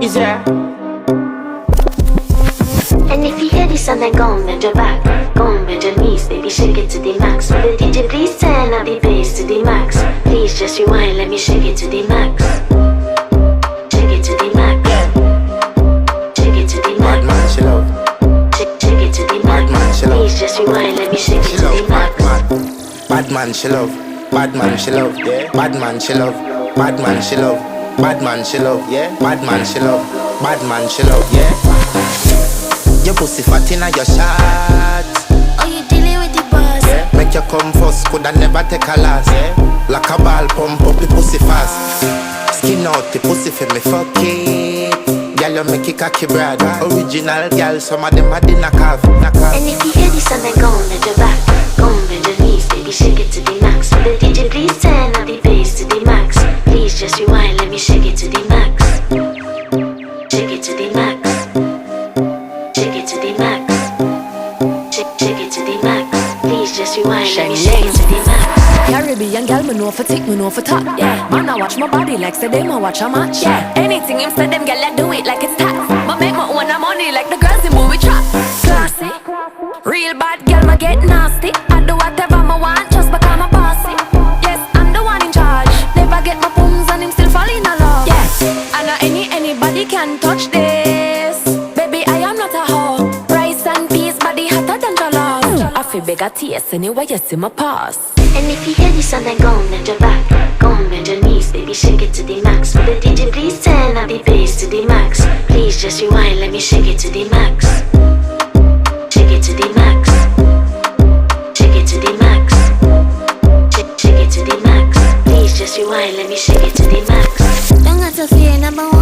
Is there? And if you hear this and then go on bend your back, go on bend your knees, baby shake it to the max. Will the DJ please turn up the bass to the max? Please just rewind, let me shake it to the max. Shake it to the max. Shake it to the max. Bad man, she love. Shake it to the max. Bad man, she love. Please just rewind, let me shake it She to the love. max. Bad man, she love. Bad man, she love. Yeah. Bad man, she love. Bad man, she love. Bad man, she love. Yeah. Bad man, she love. Bad man, she love. Yeah. Your pussy fat inna your shot. Oh, you dealing with the boss? Yeah. Make you come first, coulda never take a last. Yeah. Like a ball, pump up the pussy fast. Skin out the pussy for me, fuck it. Girl, you make it cocky, brad. Original girl, some of them a dinner calf. And if you hear this and then go on bend your back, go on bend your knees, baby shake it to the max. Will the DJ please turn up the bass to the max? Please just rewind, let me shake it to the max. Shake it to the max. Shake it to the max. Shake it to the max. Please just rewind, let me shake it to the max. Caribbean girl, me know for tick, me know for top. Yeah, man, I watch my body like say them I watch a match. Yeah, anything him say them girl, I do it like it's tax. But make my own money like the girls in movie trap. Classy, real bad girl, me get nasty. I do whatever I want just because I'm bossy. Yes, I'm the one in charge. Never get my pums and him still fall in love. Yes, and anybody can touch this. Baby, I am not a hoe. Rice and peas, body hotter than jollof. I feel bigger taste anyway, you see my pass. And if you hear this and then go on bend your back, go on bend your knees, baby shake it to the max. Will the DJ please turn up the bass to the max? Please just rewind, let me shake it to the max. Shake it to the max. Shake it to the max. Shake it to the max. Please just rewind, let me shake it to the max. Don't have to fear number one.